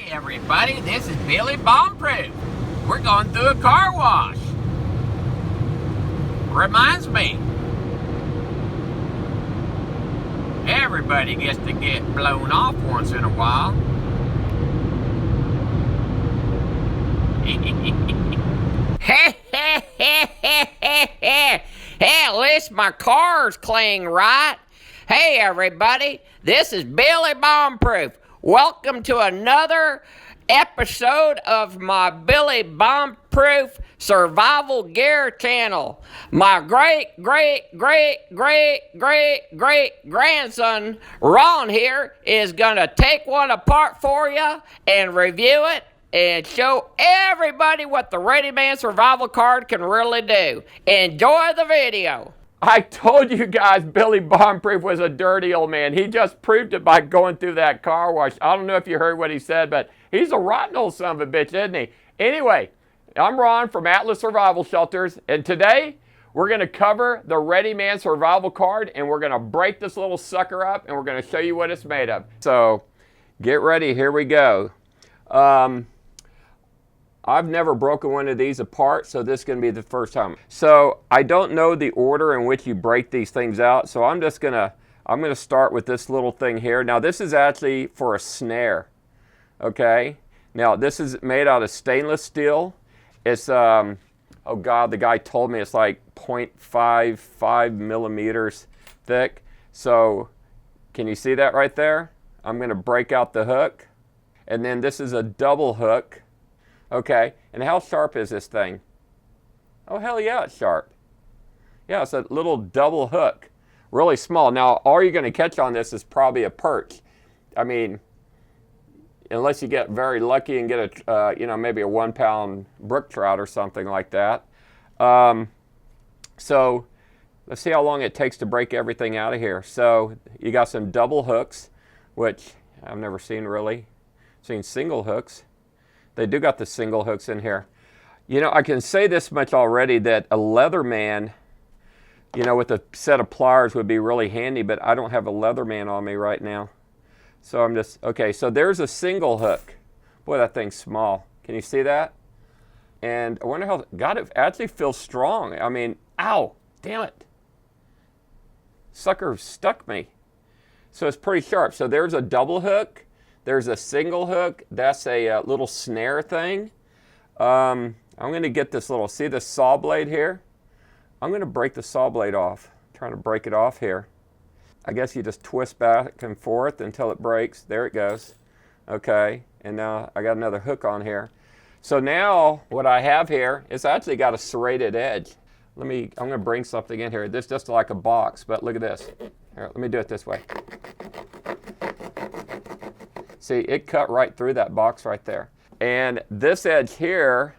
Everybody, this is Billy BombProof. We're going through a car wash. Reminds me, everybody gets to get blown off once in a while. Hey, at least my car's clean, right? Hey everybody, this is Billy BombProof. Welcome to another episode of my Billy BombProof Survival Gear channel. My great grandson Ron here is gonna take one apart for you and review it and show everybody what the Readyman survival card can really do. Enjoy the video. I told you guys Billy BombProof was a dirty old man. He just proved it by going through that car wash. I don't know if you heard what he said, but he's a rotten old son of a bitch, isn't he? Anyway, I'm Ron from Atlas Survival Shelters, and today we're going to cover the Readyman survival card, and we're going to break this little sucker up, and we're going to show you what it's made of. So get ready, here we go. I've never broken one of these apart, so this is going to be the first time. So I don't know the order in which you break these things out, so I'm going to start with this little thing here. Now this is actually for a snare, okay? Now this is made out of stainless steel. It's, oh God, the guy told me it's like 0.55 millimeters thick. So can you see that right there? I'm going to break out the hook. And then this is a double hook. Okay, and how sharp is this thing? Oh, hell yeah, it's sharp. Yeah, it's a little double hook, really small. Now, all you're going to catch on this is probably a perch. I mean, unless you get very lucky and get a, maybe a 1 pound brook trout or something like that. So, let's see how long it takes to break everything out of here. So, you got some double hooks, which I've never seen really. Seen single hooks. They do got the single hooks in here. You know, I can say this much already, that a Leatherman, with a set of pliers would be really handy, but I don't have a Leatherman on me right now. So I'm just, okay, so there's a single hook. Boy, that thing's small. Can you see that? And I wonder how, God, it actually feels strong. I mean, ow, damn it. Sucker stuck me. So it's pretty sharp. So there's a double hook. There's a single hook. That's a little snare thing. I'm going to get this little, see this saw blade here? I'm going to break the saw blade off. I'm trying to break it off here. I guess you just twist back and forth until it breaks. There it goes. Okay, and now I got another hook on here. So now what I have here is actually got a serrated edge. I'm going to bring something in here. This is just like a box, but look at this. Here, let me do it this way. See, it cut right through that box right there. And this edge here,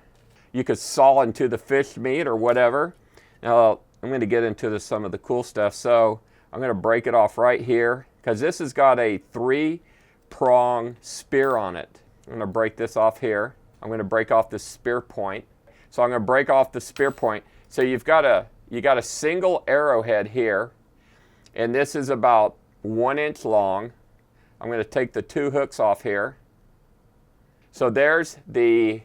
you could saw into the fish meat or whatever. Now, I'm going to get into some of the cool stuff. So I'm going to break it off right here, because this has got a 3-prong spear on it. I'm going to break this off here. I'm going to break off the spear point. So I'm going to break off the spear point. So you got a single arrowhead here, and this is about 1 inch long. I'm going to take the 2 hooks off here. So there's the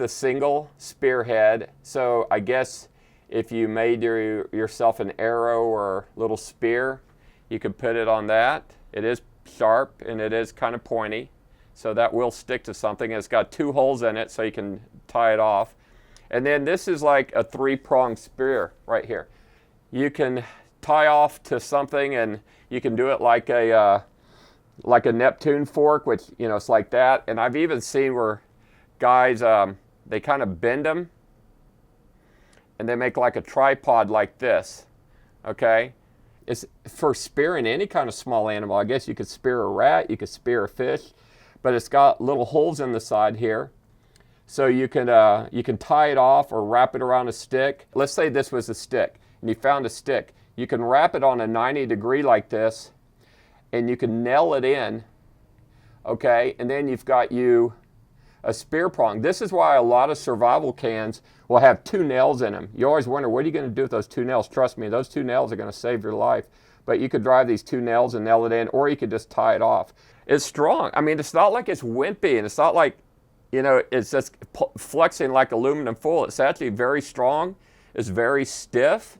single spearhead. So I guess if you made yourself an arrow or little spear, you could put it on that. It is sharp and it is kind of pointy, so that will stick to something. It's got 2 holes in it, so you can tie it off. And then this is like a 3-pronged spear right here. You can tie off to something, and you can do it like a Neptune fork, which, it's like that. And I've even seen where guys, they kind of bend them and they make like a tripod like this, okay? It's for spearing any kind of small animal. I guess you could spear a rat, you could spear a fish, but it's got little holes in the side here. So you can tie it off or wrap it around a stick. Let's say this was a stick and you found a stick. You can wrap it on a 90-degree like this, and you can nail it in, okay? And then you've got a spear prong. This is why a lot of survival cans will have 2 nails in them. You always wonder, what are you going to do with those 2 nails? Trust me, those 2 nails are going to save your life. but you could drive these 2 nails and nail it in, or you could just tie it off. It's strong. I mean, it's not like it's wimpy, and it's not like, you know, it's just flexing like aluminum foil. It's actually very strong. It's very stiff.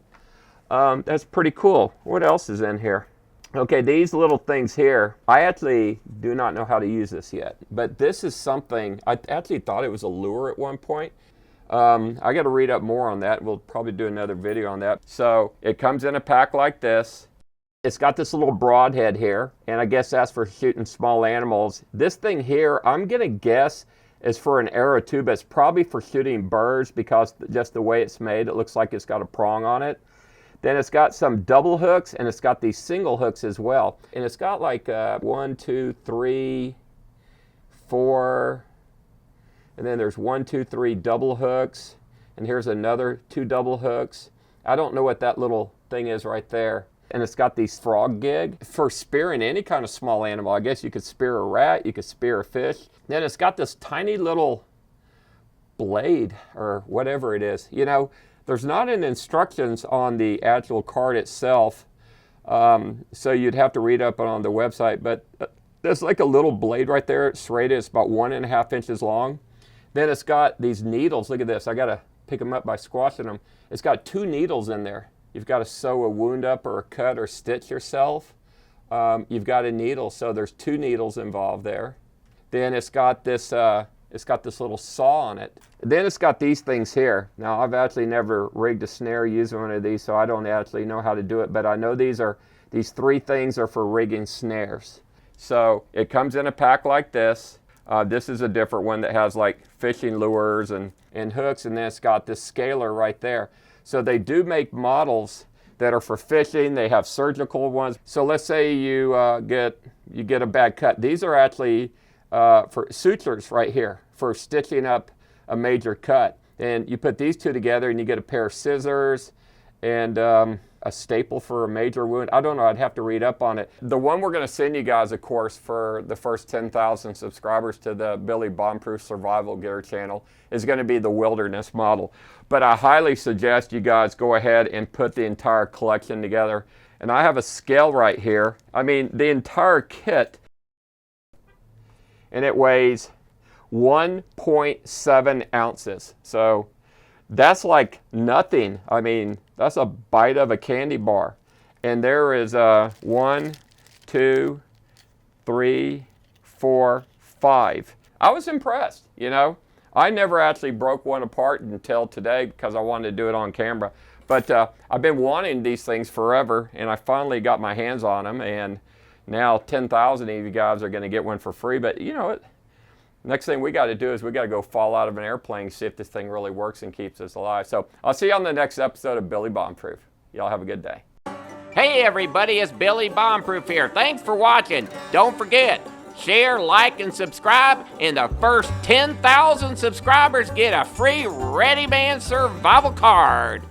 That's pretty cool. What else is in here? Okay, these little things here, I actually do not know how to use this yet, but this is something, I actually thought it was a lure at one point. I got to read up more on that. We'll probably do another video on that. So it comes in a pack like this. It's got this little broadhead here, and I guess that's for shooting small animals. This thing here, I'm going to guess is for an arrow too, but it's probably for shooting birds because just the way it's made, it looks like it's got a prong on it. Then it's got some double hooks, and it's got these single hooks as well. And it's got like 1, 2, 3, 4, and then there's 1, 2, 3 double hooks, and here's another 2 double hooks. I don't know what that little thing is right there. And it's got these frog gig for spearing any kind of small animal. I guess you could spear a rat, you could spear a fish. Then it's got this tiny little blade or whatever it is. You know, there's not any instructions on the actual card itself, so you'd have to read up on the website, but there's like a little blade right there. It's serrated. It's about 1.5 inches long. Then it's got these needles. Look at this. I got to pick them up by squashing them. It's got 2 needles in there. You've got to sew a wound up or a cut or stitch yourself. You've got a needle, so there's 2 needles involved there. Then it's got this little saw on it. Then it's got these things here. Now, I've actually never rigged a snare using one of these, so I don't actually know how to do it, but I know these 3 things are for rigging snares. So it comes in a pack like this. This is a different one that has like fishing lures and hooks, and then it's got this scaler right there. So they do make models that are for fishing. They have surgical ones. So let's say you get a bad cut. These are actually for sutures right here for stitching up a major cut. And you put these 2 together and you get a pair of scissors and a staple for a major wound. I don't know, I'd have to read up on it. The one we're going to send you guys, of course, for the first 10,000 subscribers to the Billy BombProof Survival Gear channel is going to be the Wilderness model. But I highly suggest you guys go ahead and put the entire collection together. And I have a scale right here. I mean, the entire kit, and it weighs 1.7 ounces. So that's like nothing. I mean, that's a bite of a candy bar. And there is 1, 2, 3, 4, 5. I was impressed, you know. I never actually broke one apart until today because I wanted to do it on camera. But I've been wanting these things forever, and I finally got my hands on them. And now 10,000 of you guys are going to get one for free. But, you know, next thing we got to do is we got to go fall out of an airplane and see if this thing really works and keeps us alive. So I'll see you on the next episode of Billy BombProof. Y'all have a good day. Hey everybody, it's Billy BombProof here. Thanks for watching. Don't forget, share, like, and subscribe, and the first 10,000 subscribers get a free Readyman survival card.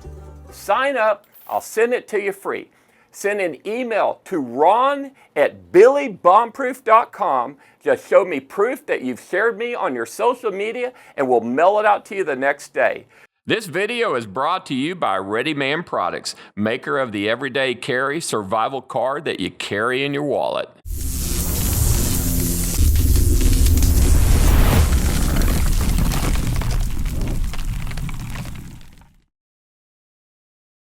Sign up. I'll send it to you free. Send an email to ron@billybombproof.com. Just show me proof that you've shared me on your social media, and we'll mail it out to you the next day. This video is brought to you by Readyman Products, maker of the everyday carry survival card that you carry in your wallet.